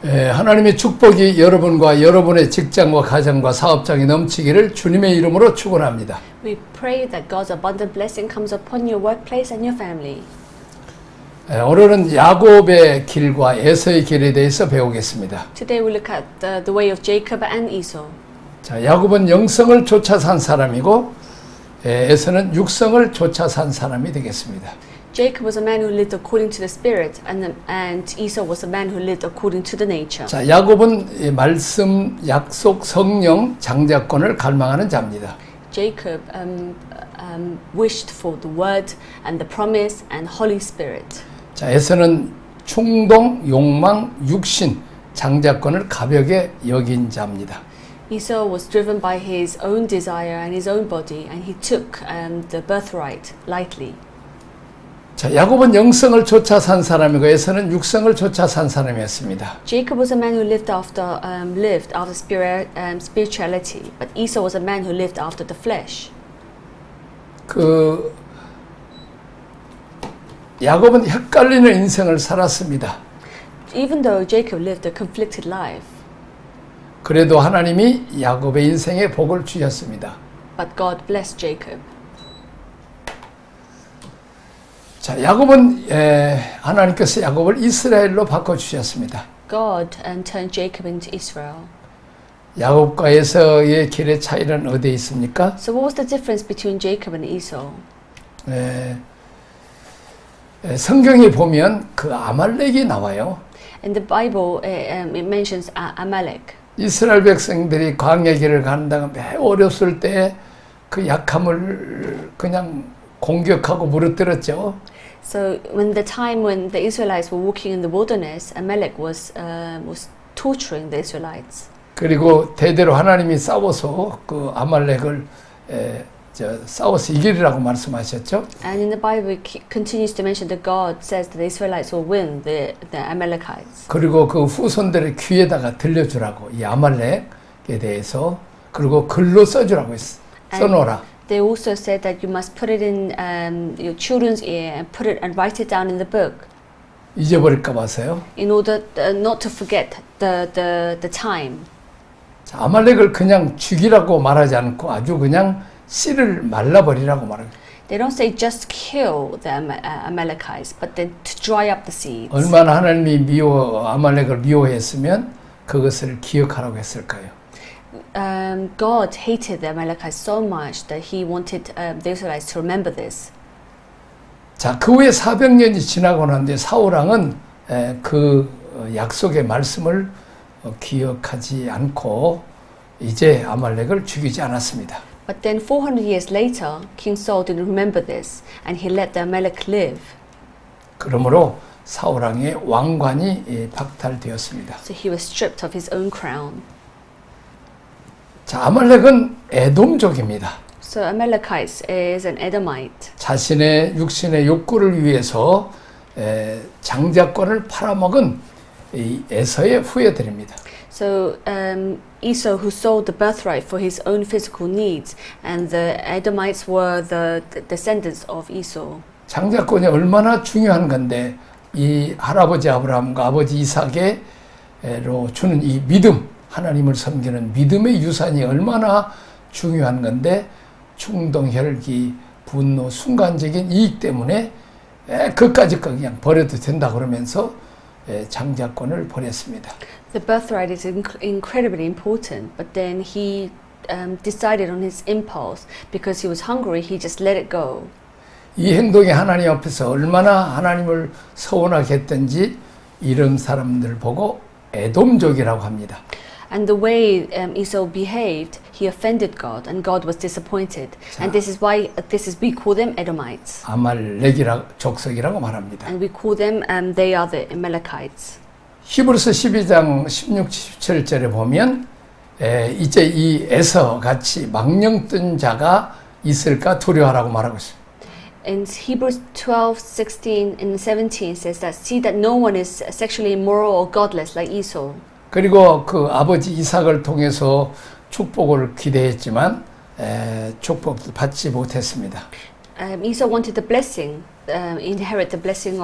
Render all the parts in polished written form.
하나님의 축복이 여러분과 여러분의 직장과 가정과 사업장에 넘치기를 주님의 이름으로 축원합니다. We pray that God's abundant blessing comes upon your workplace and your family. 오늘은 야곱의 길과 에서의 길에 대해서 배우겠습니다. Today we look at the way of Jacob and Esau. 자, 야곱은 영성을 쫓아 산 사람이고 에서는 육성을 쫓아 산 사람이 되겠습니다. Jacob was a man who lived according to the spirit, and Esau was a man who lived according to the nature. 자, 야곱은 이 말씀, 약속, 성령, 장자권을 갈망하는 자입니다. Jacob wished for the word and the promise and Holy Spirit. 자, 에서는 충동, 욕망, 육신, 장자권을 가볍게 여긴 자입니다. Esau was driven by his own desire and his own body, and he took the birthright lightly. 자, 야곱은 영성을 쫓아 산 사람이고 에서는 육성을 쫓아 산 사람이었습니다. Jacob was a man who lived after spirituality, but Esau was a man who lived after the flesh. 야곱은 헷갈리는 인생을 살았습니다. Even though Jacob lived a conflicted life, 그래도 하나님이 야곱의 인생에 복을 주셨습니다. but God blessed Jacob. 자, 야곱은 하나님께서 야곱을 이스라엘로 바꿔 주셨습니다. God turned Jacob into Israel. 야곱과 에서의 길의 차이는 어디에 있습니까? So what was the difference between Jacob and Esau? 성경에 보면 그 아말렉이 나와요. In the Bible, it mentions Amalek. 이스라엘 백성들이 광야 길을 간다가 매우 어렸을 때 그 약함을 그냥 공격하고 무너뜨렸죠. So when the Israelites were walking in the wilderness, Amalek was torturing the Israelites. 그리고 대대로 하나님이 싸워서 그 아말렉을 싸워서 이기리라고 말씀하셨죠. And in the Bible, it continues to mention that God says that the Israelites will win the Amalekites. 그리고 그 후손들의 귀에다가 들려주라고 이 아말렉에 대해서 그리고 글로 써주라고 써놓으라. They also said that you must put it in your children's ear and write it down in the book. 잊어버릴까 봐서요. In order not to forget the time. 자, 아말렉을 그냥 죽이라고 말하지 않고 아주 그냥 씨를 말라버리라고 말합니다. They don't say just kill the Amalekites, but then to dry up the seeds. 얼마나 하나님이 아말렉을 미워했으면 그것을 기억하라고 했을까요? God hated the Amalekites so much that he wanted the Israelites to remember this. 자, 그 후에 400년이 지나고 난뒤 사울왕은 그 약속의 말씀을 기억하지 않고 이제 아말렉을 죽이지 않았습니다. But then 400 years later, King Saul didn't remember this, and he let the Amalek live. 그러므로 사울왕의 왕관이 박탈되었습니다. So he was stripped of his own crown. 자, 아말렉은 에돔족입니다. So Amalekites is an Edomite. 자신의 육신의 욕구를 위해서 장자권을 팔아먹은 이 에서의 후예들입니다. So Esau, who sold the birthright for his own physical needs, and the Edomites were the descendants of Esau. 장자권이 얼마나 중요한 건데 이 할아버지 아브라함과 아버지 이삭에로 주는 이 믿음, 하나님을 섬기는 믿음의 유산이 얼마나 중요한 건데 충동, 혈기, 분노, 순간적인 이익 때문에 그까짓 거 그냥 버려도 된다 그러면서 장자권을 버렸습니다. The birthright is incredibly important, but then he decided on his impulse because he was hungry. He just let it go. 이 행동이 하나님 앞에서 얼마나 하나님을 서운하게 했던지 이런 사람들 보고 에돔족이라고 합니다. And the way Esau behaved, he offended God, and God was disappointed. And this is why we call them Edomites. 아말렉이라 족속이라고 말합니다. And we call them they are the Amalekites. 히브리서 12장 16, 17절에 보면 이제 이 에서 같이 망령 뜬 자가 있을까 두려워하라고 말하고 있습니다. In Hebrews 12:16 and 17 says that see that no one is sexually immoral or godless like Esau. 그리고 그 아버지 이삭을 통해서 축복을 기대했지만 축복을 받지 못했습니다. Esau wanted the blessing inherit the blessing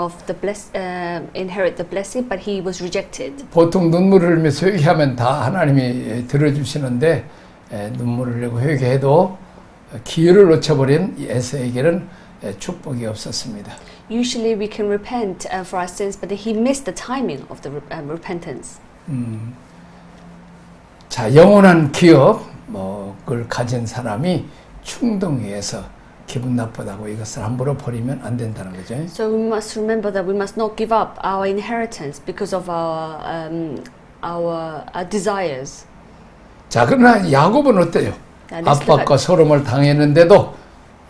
inherit the blessing, but he was rejected. 보통 눈물을 흘리면서 회개하면 다 하나님이 들어주시는데 눈물을 흘리고 회개해도 기회를 놓쳐버린 이 에서에게는 축복이 없었습니다. Usually we can repent for our sins, but he missed the timing of the repentance. 자, 영원한 기억을 가진 사람이 충동해서 기분 나쁘다고 이것을 함부로 버리면 안 된다는 거죠. So we must remember that we must not give up our inheritance because of our desires. 자, 그러나 야곱은 어때요? Now, let's look 압박과 소름을 당했는데도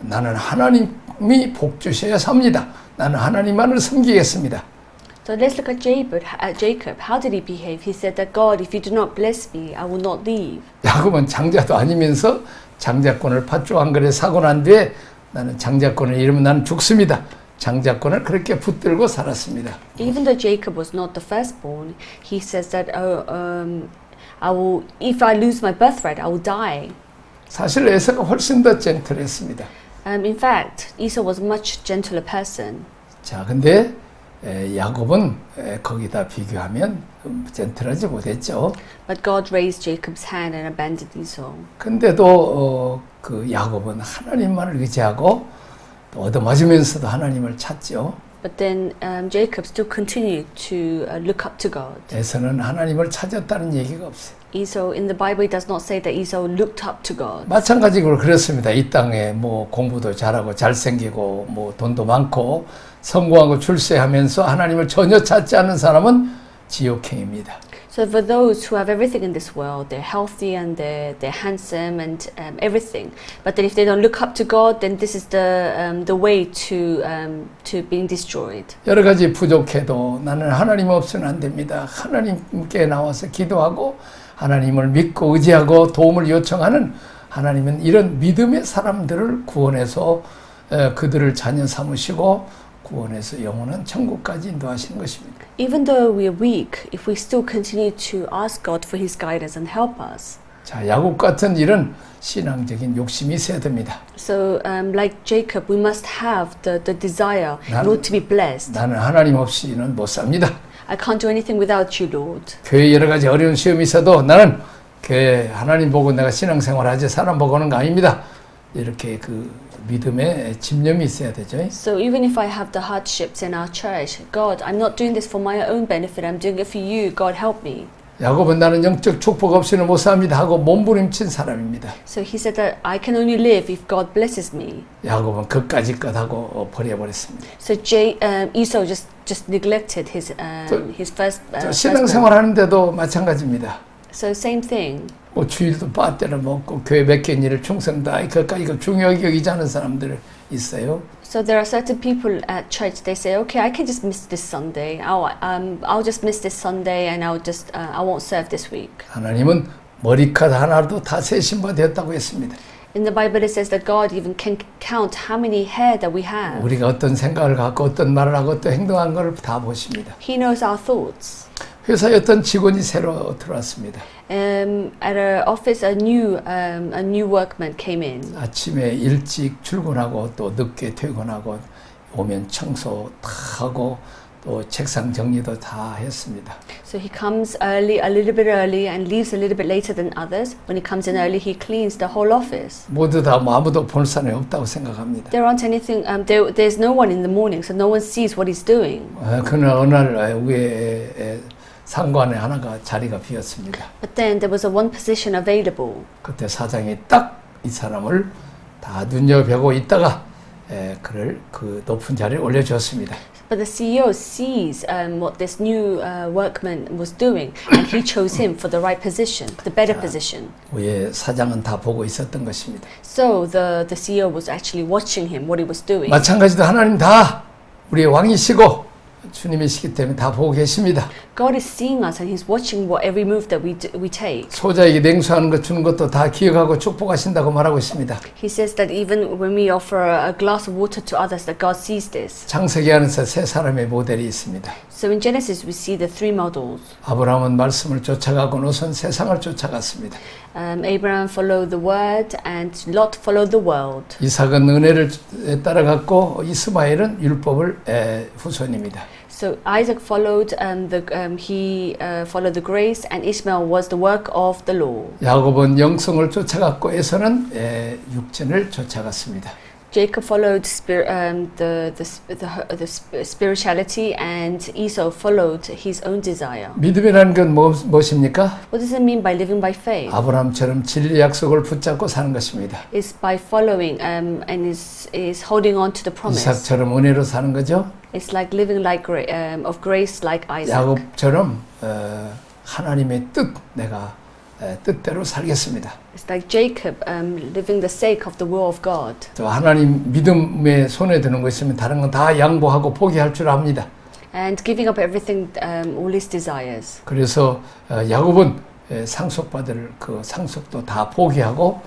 나는 하나님이 복 주셔야 삽니다. 나는 하나님만을 섬기겠습니다. So let's look at Jacob. How did he behave? He said that God, if you do not bless me, I will not leave. 야곱은 장자도 아니면서 장자권을 팥죽 한 그릇 사고 난 뒤에 나는 장자권을 잃으면 나는 죽습니다. 장자권을 그렇게 붙들고 살았습니다. Even though Jacob was not the firstborn, he says that I will, if I lose my birthright, I will die. 사실 에서가 훨씬 더 젠틀했습니다. In fact, Esau was a much gentler person. 자, 근데 야곱은 거기다 비교하면 젠틀하지 못했죠. But God raised Jacob's hand and abandoned Esau. 근데도 그 야곱은 하나님만을 의지하고 또 얻어맞으면서도 하나님을 찾죠. But then Jacob still continued to look up to God. 에서는 하나님을 찾았다는 얘기가 없어요. Esau, in the Bible, it does not say that Esau looked up to God. 마찬가지로 그렇습니다. 이 땅에 뭐 공부도 잘하고 잘생기고 뭐 돈도 많고 성공하고 출세하면서 하나님을 전혀 찾지 않는 사람은 지옥행입니다. So for those who have everything in this world, they're healthy and they're handsome and everything. But then if they don't look up to God, then this is the way to being destroyed. 여러 가지 부족해도 나는 하나님 없으면 안 됩니다. 하나님께 나와서 기도하고 하나님을 믿고 의지하고 도움을 요청하는 하나님은 이런 믿음의 사람들을 구원해서 그들을 자녀 삼으시고 구원해서 영원한 천국까지 인도하시는 것입니다. Even though we are weak, if we still continue to ask God for His guidance and help us. 자, 야곱 같은 이런 신앙적인 욕심이 있어야 됩니다. So, like Jacob, we must have the desire in order to be blessed. 나는 하나님 없이는 못 삽니다. I can't do anything without you, Lord. 교회 여러 가지 어려운 시험이 있어도 나는 교회 하나님 보고 내가 신앙생활하지 사람 보고 하는 거 아닙니다. 이렇게 그 믿음의 집념이 있어야 되죠. So even if I have the hardships in our church, God, I'm not doing this for my own benefit. I'm doing it for you. God, help me. 야곱은 나는 영적 축복 없이는 못 삽니다 하고 몸부림친 사람입니다. So he said that I can only live if God blesses me. 야곱은 그까짓 것 하고 버려버렸습니다. So Esau just neglected his first. 신앙생활 하는데도 마찬가지입니다. So same thing. 뭐 주일도 빠때려 먹고 교회 맡긴 일을 충성다 그까지 이거 중요하게 여기지 않은 사람들 있어요. So there are certain people at church. They say, okay, I can just miss this Sunday. I'll just miss this Sunday, and I won't serve this week. 하나님은 머리카락 하나도 다 세신바 되었다고 했습니다. In the Bible, it says that God even can count how many hair that we have. 우리가 어떤 생각을 갖고 어떤 말을 하고 어떤 행동한 걸 다 보십니다. He knows our thoughts. 회사에 어떤 직원이 새로 들어왔습니다. At our office, a new workman came in. 아침에 일찍 출근하고 또 늦게 퇴근하고 오면 청소 다 하고 또 책상 정리도 다 했습니다. So he comes early, a little bit early, and leaves a little bit later than others. When he comes in early, he cleans the whole office. 모두 다 아무도 볼 사람이 없다고 생각합니다. There aren't anything. There's no one in the morning, so no one sees what he's doing. 그날 어느 날 위에 상관에 하나가 자리가 비었습니다. But then there was one position available. 그때 사장이 딱 이 사람을 다 눈여겨보고 있다가 그를 그 높은 자리에 올려주었습니다. But the CEO sees what this new workman was doing, and he chose him for the right position, the better position. 위에 사장은 다 보고 있었던 것입니다. So the CEO was actually watching him, what he was doing. 마찬가지로 하나님 다 우리의 왕이시고 주님이시기 때문에 다 보고 계십니다. God is seeing us and He's watching what every move that we take. 소자에게 냉수하는 것 주는 것도 다 기억하고 축복하신다고 말하고 있습니다. He says that even when we offer a glass of water to others, that God sees this. 창세기 안에서 세 사람의 모델이 있습니다. So in Genesis we see the three models. 아브라함은 말씀을 쫓아가고 롯은 세상을 쫓아갔습니다. Abraham followed the word and Lot followed the world. 이삭은 은혜를 따라갔고 이스마엘은 율법을 후손입니다. So Isaac followed followed the grace, and Ishmael was the work of the law. 야곱은 영성을 쫓아갔고 에서는 육신을 쫓아갔습니다. Jacob followed the spirituality, and Esau followed his own desire. 믿음이라는 건 무엇입니까? What does it mean by living by faith? 아브라함처럼 진리 약속을 붙잡고 사는 것입니다. It's by following and is holding on to the promise. 이삭처럼 은혜로 사는 거죠. It's like living like of grace, like Isaac. 야곱처럼 하나님의 뜻, 내가 뜻대로 살겠습니다. It's like Jacob living the sake of the will of God. 또 하나님 믿음에 손에 드는 거 있으면 다른 건 다 양보하고 포기할 줄 압니다. And giving up everything, all his desires. 그래서 야곱은 상속받을 그 상속도 다 포기하고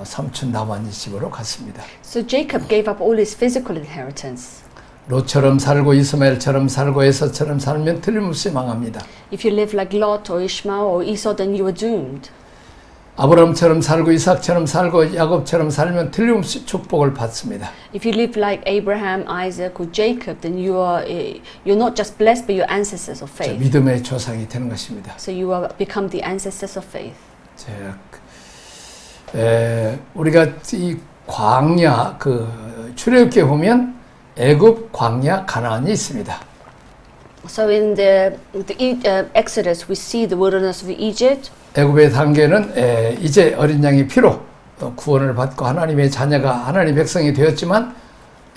삼촌 라반의 집으로 갔습니다. So Jacob gave up all his physical inheritance. 롯처럼 살고 이스마엘처럼 살고 에서처럼 살면 틀림없이 망합니다. If you live like Lot or Ishmael or Esau, then you are doomed. 아브라함처럼 살고 이삭처럼 살고 야곱처럼 살면 틀림없이 축복을 받습니다. If you live like Abraham, Isaac, or Jacob, then you're not just blessed, but you're ancestors of faith. 믿음의 조상이 되는 것입니다. So you become the ancestors of faith. 우리가 이 광야 출애굽기에 보면 애굽, 광야, 가나안이 있습니다. So in the Exodus, we see the wilderness of Egypt. 애굽의 단계는 이제 어린 양의 피로 구원을 받고 하나님의 자녀가 하나님의 백성이 되었지만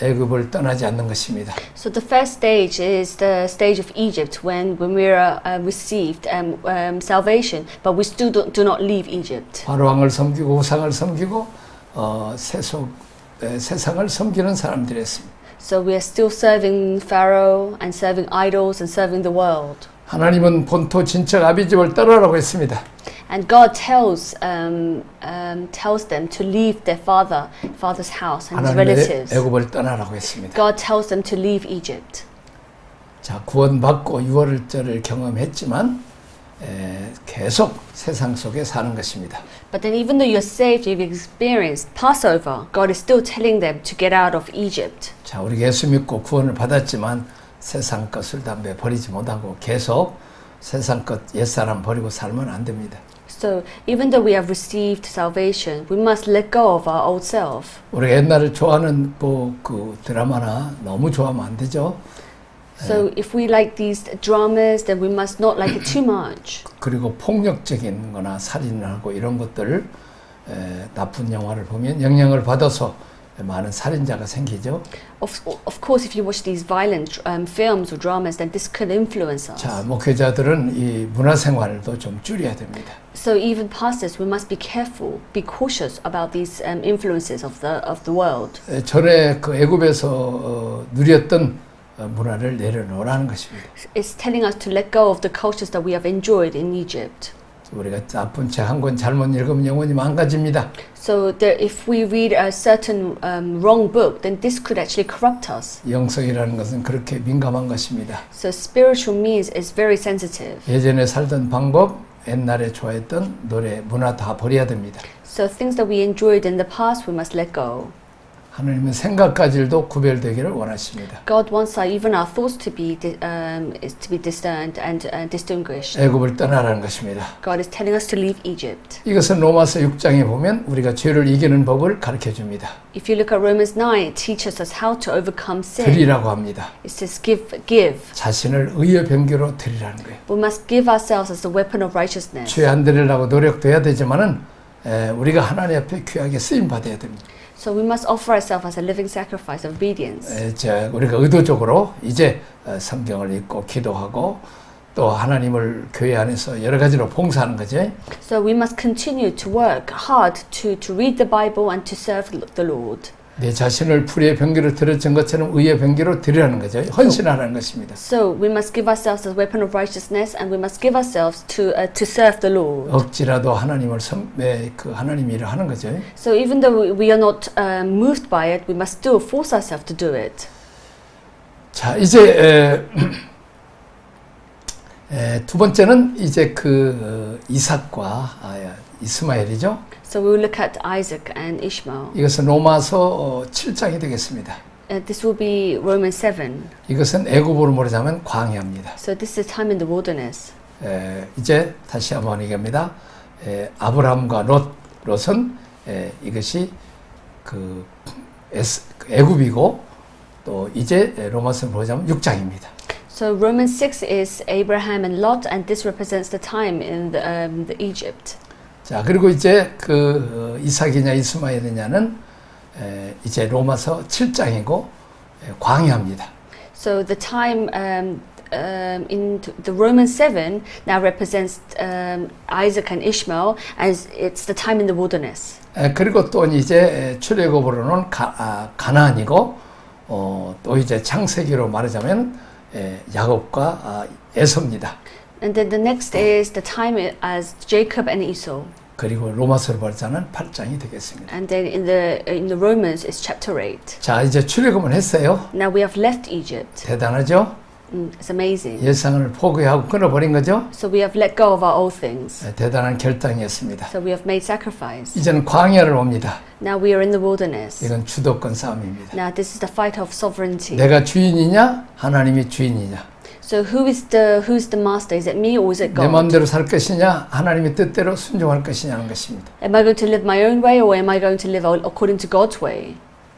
애굽을 떠나지 않는 것입니다. So the first stage is the stage of Egypt when we received salvation, but we still do not leave Egypt. 바로 왕을 섬기고 우상을 섬기고 세상을 섬기는 사람들이었습니다. So we are still serving Pharaoh and serving idols and serving the world. 하나님은 본토 친척 아비집을 떠나라고 했습니다. And God tells them to leave their father's house and his relatives. 하나님은 애굽을 떠나라고 했습니다. God tells them to leave Egypt. 자, 구원받고 유월절을 경험했지만 계속 세상 속에 사는 것입니다. But then even though you're saved, you've experienced Passover, God is still telling them to get out of Egypt. 자, 우리 예수 믿고 구원을 받았지만 세상 것, 술, 담배 버리지 못하고 계속 세상 것, 옛사람 버리고 살면 안 됩니다. So even though we have received salvation, we must let go of our old self. 우리가 옛날에 좋아하는 그 드라마나 너무 좋아하면 안 되죠. So if we like these dramas, then we must not like it too much. 그리고 폭력적인 거나 살인하고 이런 것들 나쁜 영화를 보면 영향을 받아서 많은 살인자가 생기죠. Of course, if you watch these violent films or dramas, then this could influence us. 자, 목회자들은 이 문화생활도 좀 줄여야 됩니다. So even pastors, we must be careful, be cautious about these influences of the world. 전에 그 애굽에서 누렸던 문화를 내려놓으라는 것입니다. It's telling us to let go of the cultures that we have enjoyed in Egypt. 우리가 나쁜 책 한 권 잘못 읽으면 영혼이 망가집니다. So if we read a certain wrong book, then this could actually corrupt us. 영성이라는 것은 그렇게 민감한 것입니다. So spiritual means is very sensitive. 예전에 살던 방법, 옛날에 좋아했던 노래, 문화 다 버려야 됩니다. So things that we enjoyed in the past, we must let go. 하나님은 생각까지도 구별되기를 원하십니다. God wants even our thoughts to be discerned and distinguished. 애굽을 떠나라는 것입니다. God is telling us to leave Egypt. 이것은 로마서 6장에 보면 우리가 죄를 이기는 법을 가르쳐 줍니다. If you look at Romans 9, it teaches us how to overcome sin. 드리라고 합니다. It says give. 자신을 의의 병기로 드리라는 거예요. We must give ourselves as the weapon of righteousness. 죄 안 드리려고 노력도 해야 되지만은 우리가 하나님 앞에 귀하게 쓰임 받아야 됩니다. So we must offer ourselves as a living sacrifice of obedience. 우리가 의도적으로 이제 성경을 읽고 기도하고 또 하나님을 교회 안에서 여러 가지로 봉사하는 거죠. So we must continue to work hard to read the Bible and to serve the Lord. 내 자신을 불의의 병기로 들어진 것처럼 의의 병기로 드리라는 거죠. 헌신하라는 것입니다. So we must give ourselves as a weapon of righteousness, and we must give ourselves to serve the Lord. 억지라도 하나님을 그 하나님 일을 하는 거죠. So even though we are not moved by it, we must still force ourselves to do it. 자, 이제 두 번째는 이제 그 이삭과 이스마엘이죠. So we will look at Isaac and Ishmael. 이것은 로마서 7장이 되겠습니다. This will be Romans 7. 이것은 애굽으로 말하자면 광야입니다. So this is time in the wilderness. 이제 다시 한번 얘기합니다. 아브라함과 롯은 이것이 그 애굽이고 또 이제 로마서로 보자면 6장입니다. So Romans 6 is Abraham and Lot, and this represents the time in the Egypt. 자, 그리고 이제 그 이삭이냐 이스마엘이냐는 이제 로마서 7장이고 광야입니다. So the time in the Romans 7 now represents Isaac and Ishmael, as it's the time in the wilderness. 그리고 또 이제 출애굽으로는 가나안이고 또 이제 창세기로 말하자면 야곱과 에서입니다. And then the next is the time as Jacob and Esau. 그리고 로마서로 말하자면 8장이 되겠습니다. And then in the Romans is chapter 8. 자, 이제 출애굽은 했어요. Now we have left Egypt. 대단하죠? It's amazing. 예상을 포기하고 끊어버린 거죠? So we have let go of our old things. 대단한 결단이었습니다. So we have made sacrifice. 이제는 광야를 옵니다. Now we are in the wilderness. 이건 주도권 싸움입니다. Now this is the fight of sovereignty. 내가 주인이냐? 하나님이 주인이냐? So who's the master? Is it me or is it 내 God? 마음대로 살 것이냐? 하나님의 뜻대로 순종할 것이냐는 것입니다. Am I going to live my own way or am I going to live according to God's way?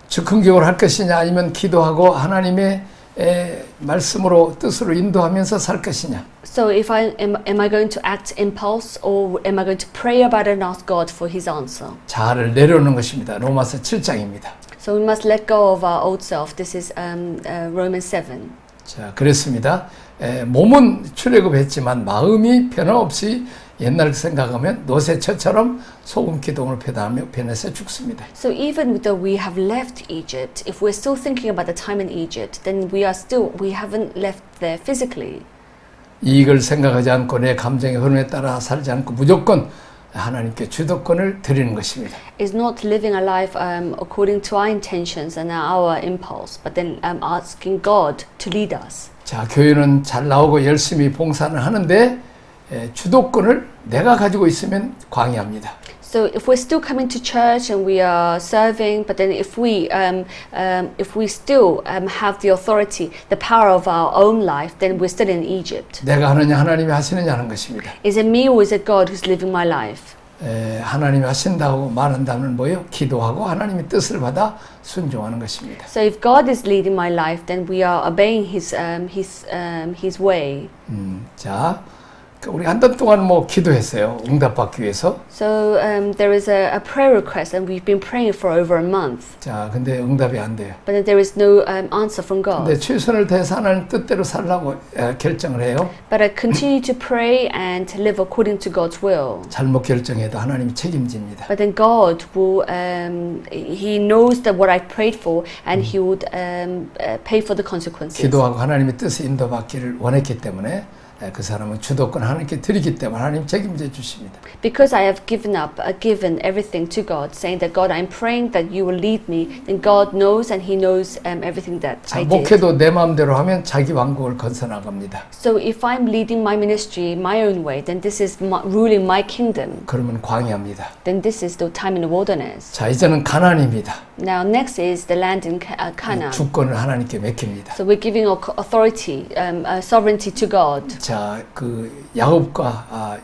즉흥적으로 할 것이냐? 아니면 기도하고 하나님의 말씀으로 뜻으로 인도하면서 살 것이냐? So if am I going to act impulse or am I going to pray about it and ask God for His answer? 자아를 내려놓는 것입니다. 로마서 7장입니다. So we must let go of our old self. This is Romans 7. 자, 그랬습니다. 몸은 출애굽했지만 마음이 변함없이 옛날 생각하면 노새처럼 소금 기둥을 펴다하며 변해서 죽습니다. So even though we have left Egypt, if we're still thinking about the time in Egypt, then we haven't left there physically. 이익을 생각하지 않고 내 감정의 흐름에 따라 살지 않고 무조건 하나님께 주도권을 드리는 것입니다. Is not living a life according to our intentions and our impulse, but then asking God to lead us. 자, 교회는 잘 나오고 열심히 봉사는 하는데 주도권을 내가 가지고 있으면 광야입니다. So if we're still coming to church and we are serving, but then if we still have the authority, the power of our own life, then we're still in Egypt. 내가 하느냐 하나님이 하시느냐 하는 것입니다. Is it me or is it God who's living my life? 하나님이 하신다고 말한다면 뭐예요? 기도하고 하나님의 뜻을 받아 순종하는 것입니다. So if God is leading my life, then we are obeying His way. 자, 우리 한 달 동안 뭐 기도했어요. 응답받기 위해서. So there is a prayer request, and we've been praying for over a month. 자, 근데 응답이 안 돼요. But then there is no answer from God. 근데 최선을 다해서 하나님 뜻대로 살라고 결정을 해요. But I continue to pray and live according to God's will. 잘못 결정해도 하나님이 책임집니다. But then God will, He knows that what I prayed for, and He would pay for the consequences. 기도하고 하나님의 뜻에 인도받기를 원했기 때문에 그 사람은 주도권 하나님께 드리기 때문에 하나님 책임져 주십니다. Because I have given everything to God, saying that God, I'm praying that you will lead me, then God knows and He knows everything that 자, I did. 목회도 내 마음대로 하면 자기 왕국을 건설나갑니다. So if I'm leading my ministry my own way, then this is ruling my kingdom. 그러면 광야입니다. Then this is the time in the wilderness. 자, 이제는 가나안입니다. Now next is the land in Canaan. 주권을 하나님께 맡깁니다. So we're giving authority, sovereignty to God. 자, 그 야곱과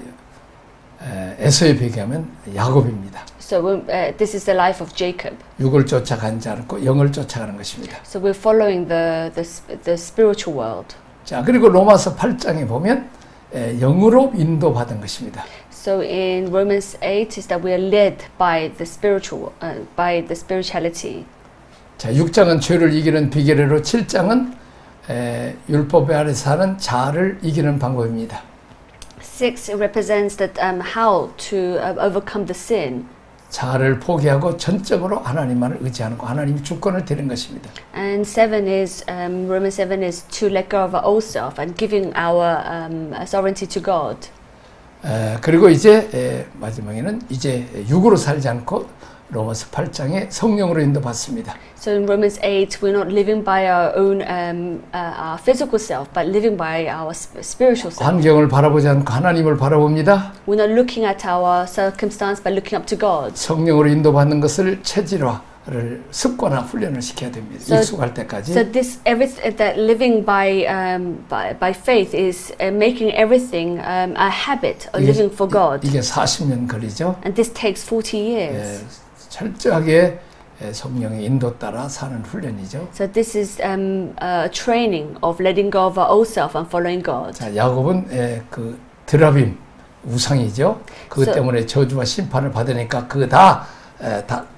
에서에 비교하면 야곱입니다. So this is the life of Jacob. 육을 쫓아가지 않고 영을 쫓아가는 것입니다. So we're following the spiritual world. 자, 그리고 로마서 8장에 보면 영으로 인도받은 것입니다. So in Romans 8 is that we are led by the spirituality. 자, 6장은 죄를 이기는 비결로 7장은 율법 아래 사는 자아를 이기는 방법입니다. 6 represents that how to overcome the sin. 자아를 포기하고 전적으로 하나님만을 의지하는 거, 하나님이 주권을 드리는 것입니다. And seven is Romans 7 is to let go of our old self and giving our sovereignty to God. 그리고 이제 마지막에는 이제 육으로 살지 않고 로마서 8장에 성령으로 인도받습니다. So in Romans 8, we're not living by our own our physical self, but living by our spiritual self. 환경을 바라보지 않고 하나님을 바라봅니다. We're not looking at our circumstance, but looking up to God. 성령으로 인도받는 것을 체질화를 습관화 훈련을 시켜야 됩니다. 익숙할 때까지. So this that living by faith is making everything a habit of living for God. 이게 40년 걸리죠. And this takes 40 years. 철저하게 성령의 인도 따라 사는 훈련이죠. So this is a training of letting go of our old self and following God. 자, 야곱은 그 드라빔 우상이죠. 그것 때문에 저주와 심판을 받으니까 그거 다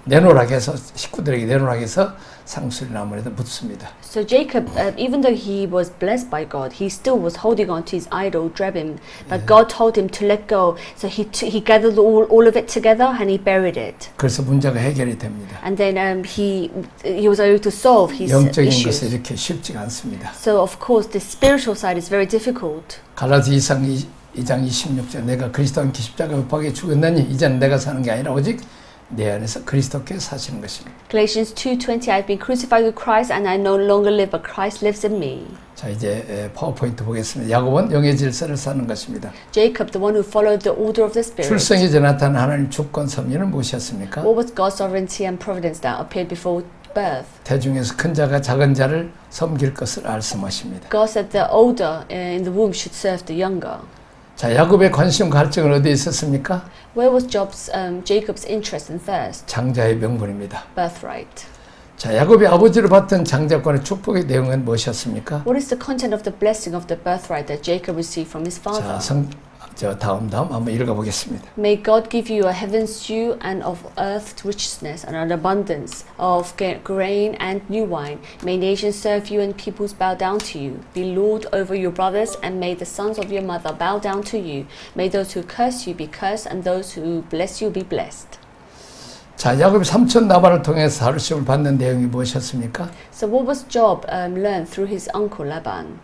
내놓으라고 해서 식구들에게 내놓으라고 해서 상수리 나무에다 묻습니다. So Jacob, even though he was blessed by God, he still was holding on to his idol, Drebim. But God told him to let go. So he gathered all of it together and he buried it. 그래서 문제가 해결이 됩니다. And then he was able to solve his 영적인 issues. 것은 이렇게 쉽지가 않습니다. So of course the spiritual side is very difficult. 갈라디 2장 26절 내가 그리스도와 함께 십자가에 못 박혀 죽었나니 이제는 내가 사는 게 아니라 오직 내 안에서 그리스도께 사시는 것입니다. Galatians 2:20 I've been crucified with Christ and I no longer live but Christ lives in me. 자, 이제 파워포인트 보겠습니다. 야곱은 영의 질서를 사는 것입니다. Jacob, the one who followed the order of the Spirit. 출생이 전에 나타난 하나님 주권 섭리는 무엇이었습니까? What was God's sovereignty and providence that appeared before birth? 대중에서 큰 자가 작은 자를 섬길 것을 말씀하십니다. God said the older in the womb should serve the younger. 자, 야곱의 관심 갈증은 어디에 있었습니까? Where was Jacob's interest and thirst? 장자의 명분입니다. Birthright. 자, 야곱이 아버지로 받던 장자권의 축복의 내용은 무엇이었습니까? What is the content of the blessing of the birthright that Jacob received from his father? 다음 한번 읽어보겠습니다. May God give you a heaven's dew and of earth's richness and an abundance of grain and new wine. May nations serve you and peoples bow down to you. Be lord over your brothers and may the sons of your mother bow down to you. May those who curse you be cursed and those who bless you be blessed. 자, 야곱이 삼촌 나발을 통해서 하루심을 받는 내용이 무엇이었습니까? So what was Job learned through his uncle Laban?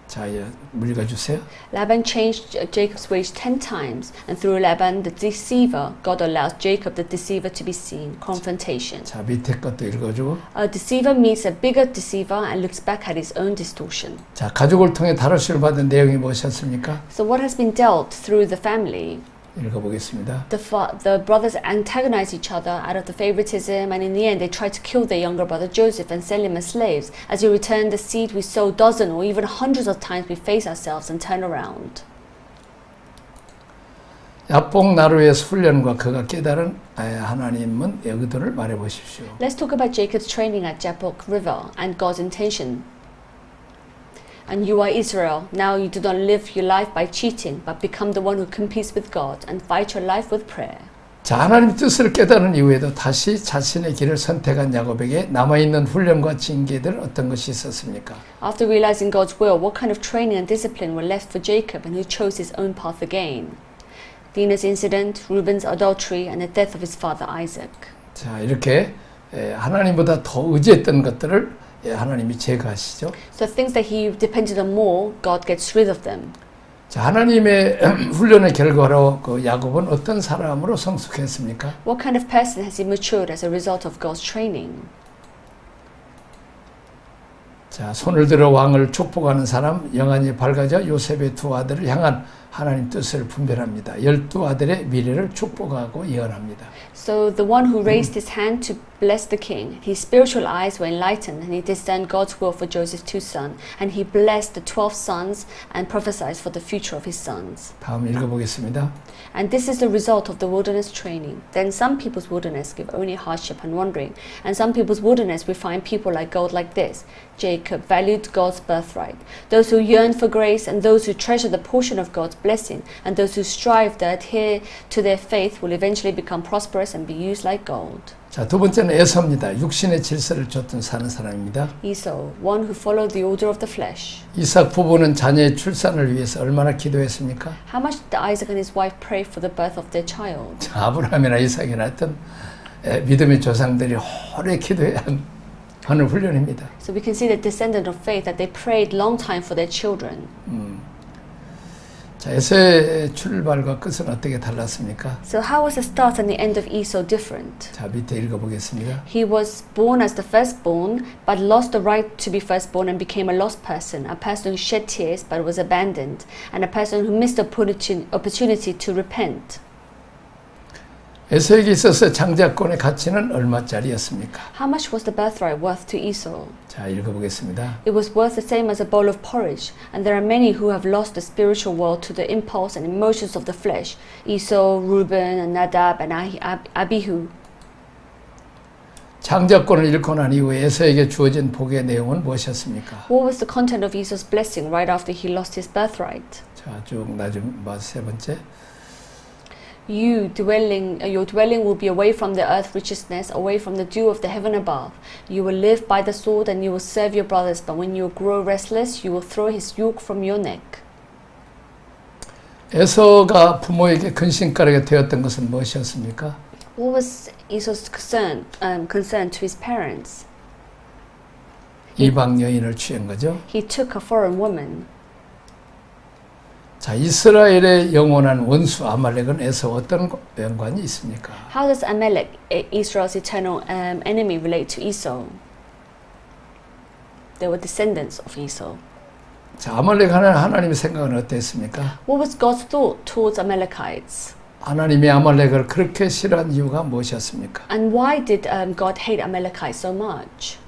자, 읽어주세요. Laban changed Jacob's ways 10 times, and through Laban the deceiver, God allows Jacob the deceiver to be seen. Confrontation. 자, 밑에 것도 읽어주고. A deceiver meets a bigger deceiver and looks back at his own distortion. 자, 가족을 통해 다루심을 받은 내용이 무엇이었습니까? So what has been dealt through the family? 읽어보겠습니다. The brothers antagonize each other out of the favoritism, and in the end they try to kill their younger brother Joseph and sell him as slaves. As we return the seed we sow dozen or even hundreds of times, we face ourselves and turn around. 야복 나루에서 훈련과 그가 깨달은 하나님은 의도를 말해 보십시오. Let's talk about Jacob's training at Jabbok River and God's intention. And you are Israel. Now you do not live your life by cheating, but become the one who competes with God and fight your life with prayer. 자, 하나님 뜻을 깨달은 이후에도 다시 자신의 길을 선택한 야곱에게 남아있는 훈련과 징계들 어떤 것이 있었습니까? After realizing God's will, what kind of training and discipline were left for Jacob and who chose his own path again? Dinah's incident, Reuben's adultery, and the death of his father Isaac. 자, 이렇게 하나님보다 더 의지했던 것들을 하나님이 제거하시죠. So things that he depended on more, God gets rid of them. 자, 하나님의 훈련의 결과로 그 야곱은 어떤 사람으로 성숙했습니까? What kind of person has he matured as a result of God's training? 자, 손을 들어 왕을 축복하는 사람 영안이 밝아져 요셉의 두 아들을 향한 하나님 뜻을 분별합니다. 12아들의 미래를 축복하고 예언합니다. So the one who raised his hand to bless the king, his spiritual eyes were enlightened and he discerned God's will for Joseph's two sons, and he blessed the 12 sons and prophesied for the future of his sons. 다음 읽어보겠습니다. And this is the result of the wilderness training. Then some people's wilderness give only hardship and wandering, and some people's wilderness refine people like gold like this. Jacob valued God's birthright. Those who yearn for grace and those who treasure the portion of God's blessing, and those who strive to adhere to their faith will eventually become prosperous and be used like gold. 자, 두 번째는 에서입니다. 육신의 질서를 쫓던 사는 사람입니다. Esau, one who followed the order of the flesh. 이삭 부부는 자녀의 출산을 위해서 얼마나 기도했습니까? How much did Isaac and his wife pray for the birth of their child? 자, 아브라함이나 이삭이나 했던 믿음의 조상들이 오래 기도해야 하는 훈련입니다. So we can see the descendant of faith that they prayed long time for their children. 자, 에서의 출발과 끝은 어떻게 달랐습니까? So how was the start and the end of Esau different? 자, 밑에 읽어보겠습니다. He was born as the firstborn, but lost the right to be firstborn and became a lost person, a person who shed tears but was abandoned, and a person who missed the opportunity to repent. 에서에게 있어서 장자권의 가치는 얼마짜리였습니까? How much was the birthright worth to Esau? 자, 읽어보겠습니다. It was worth the same as a bowl of porridge, and there are many who have lost the spiritual world to the impulse and emotions of the flesh. Esau, Reuben, and Nadab, and Abihu. 장자권을 잃고 난 이후에 에서에게 주어진 복의 내용은 무엇이었습니까? What was the content of Esau's blessing right after he lost his birthright? 자, 쭉 나중 봐서 세 번째. Your dwelling will be away from the earth righteousness, away from the dew of the heaven above. You will live by the sword and you will serve your brothers, but when you grow restless, you will throw his yoke from your neck. 에서가 부모에게 근심가락이 되었던 것은 무엇이었습니까? What was Esau's concern to his parents? 이방 여인을 취한 거죠. He took a foreign woman. 자, 이스라엘의 영원한 원수 아말렉은 에서 어떤 연관이 있습니까? How does Amalek, Israel's eternal enemy, relate to Esau? They were descendants of Esau. 자, 아말렉 하나님의 생각은 어땠습니까? What was God's thought towards Amalekites? 하나님이 아말렉을 그렇게 싫어한 이유가 무엇이었습니까? And why did God hate Amalekites so much?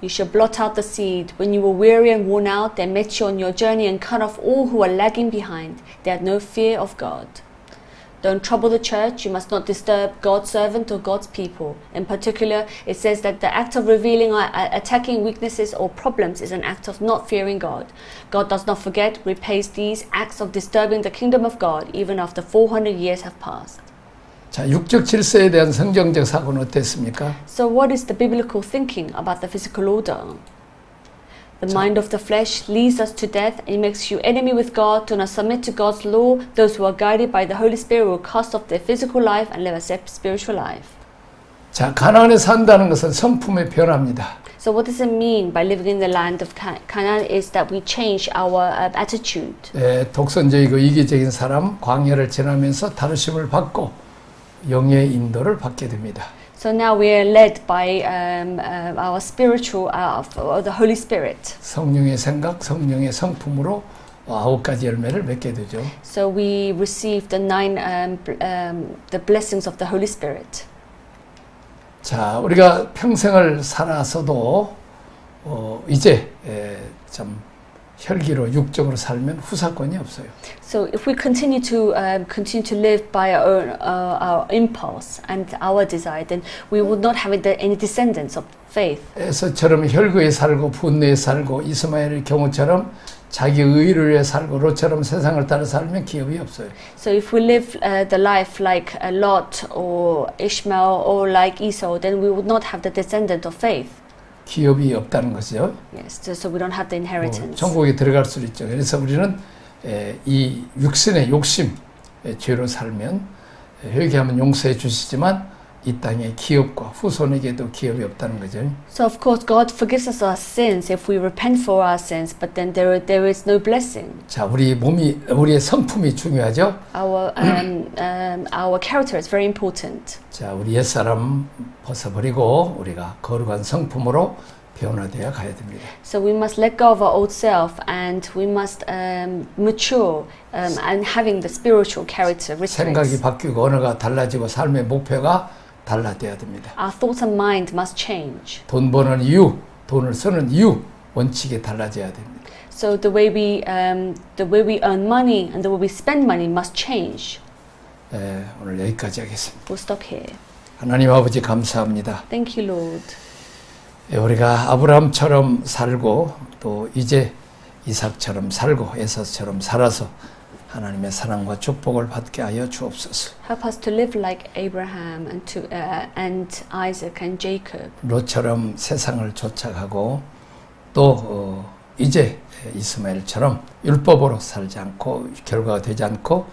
You shall blot out the seed. When you were weary and worn out, they met you on your journey and cut off all who were lagging behind. They had no fear of God. Don't trouble the church. You must not disturb God's servant or God's people. In particular, it says that the act of revealing or attacking weaknesses or problems is an act of not fearing God. God does not forget, repays these acts of disturbing the kingdom of God even after 400 years have passed. 자, 육적 질서에 대한 성경적 사고는 어땠습니까? So what is the biblical thinking about the physical order? The mind of the flesh leads us to death. It makes you enemy with God. Do not submit to God's law. Those who are guided by the Holy Spirit will cast off their physical life and live a spiritual life. 자, 가나안에 산다는 것은 성품의 변화입니다. So what does it mean by living in the land of Canaan is that we change our attitude. 독선적이고 이기적인 사람 광야를 지나면서 다루심을 받고 영의 인도를 받게 됩니다. So now we are led by our spiritual, the Holy Spirit. 성령의 생각, 성령의 성품으로 9가지 열매를 맺게 되죠. So we receive the the blessings of the Holy Spirit. 자, 우리가 평생을 살아서도 이제 참 혈기로 육적으로 살면 후사권이 없어요. So if we continue to live by our impulse and our desire, then we would not have any descendants of faith. 에서처럼 혈기에 살고 분노에 살고 이스마엘의 경우처럼 자기 의를 위해 살고 롯처럼 세상을 따라 살면 기업이 없어요. So if we live the life like Lot or Ishmael or like Esau, then we would not have the descendant of faith. 기업이 없다는 것이죠. Yes, so we don't have the inheritance. 천국에 들어갈 수 있죠. 그래서 우리는 이 육신의 욕심, 죄로 살면 회개하면 용서해 주시지만 이 땅에 기업과 후손에게도 기업이 없다는 거죠. So of course God forgives us our sins if we repent for our sins, but then there is no blessing. 자, 우리의 성품이 중요하죠. Our character is very important. 자, 우리 옛사람 벗어버리고 우리가 거룩한 성품으로 변화되어 가야 됩니다. So we must let go of our old self and we must mature and having the spiritual characteristics. 생각이 바뀌고 언어가 달라지고 삶의 목표가 달라져야 됩니다. Our thoughts and mind must change. 돈 버는 이유, 돈을 쓰는 이유, 원칙이 달라져야 됩니다. So the way we earn money and the way we spend money must change. 오늘 여기까지 하겠습니다. We'll stop here. 하나님 아버지 감사합니다. Thank you, Lord. 우리가 아브라함처럼 살고 또 이제 이삭처럼 살고 에서처럼 살아서 하나님의 사랑과 축복을 받게 하여 주옵소서. Help us to live like Abraham and Isaac and Jacob. 롯처럼 세상을 쫓아가고 또 이제 이스마엘처럼 율법으로 살지 않고 결과가 되지 않고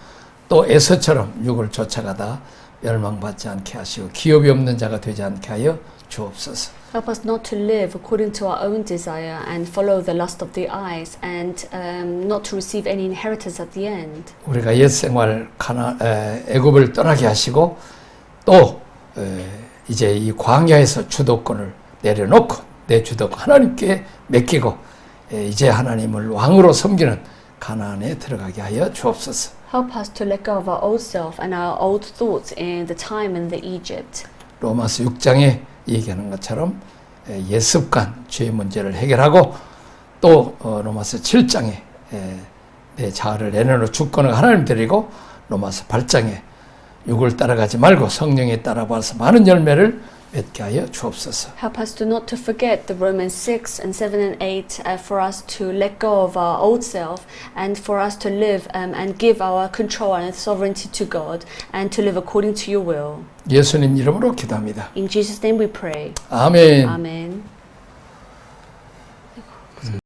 또 에서처럼 육을 쫓아가다 멸망받지 않게 하시고 기업이 없는 자가 되지 않게 하여 주옵소서. Help us not to live according to our own desire and follow the lust of the eyes and not to receive any inheritance at the end. 우리가 옛 생활 애굽을 떠나게 하시고 또 이제 이 광야에서 주도권을 내려놓고 내 주도권 하나님께 맡기고 이제 하나님을 왕으로 섬기는 가나안에 들어가게 하여 주옵소서. Help us to let go of our old self and our old thoughts in the time in the Egypt. 로마서 6장에 얘기하는 것처럼 옛 습관, 죄의 문제를 해결하고 또 로마서 7장에 내 자아를 내려놓은 주권을 하나님 드리고 로마서 8장에 육을 따라가지 말고 성령에 따라봐서 많은 열매를 맺게 하여 주옵소서. Help us to not to forget the Romans 6 and 7 and 8 for us to let go of our old self and for us to live and give our control and sovereignty to God and to live according to your will. 예수님 이름으로 기도합니다. In Jesus' name we pray. 아멘. Amen.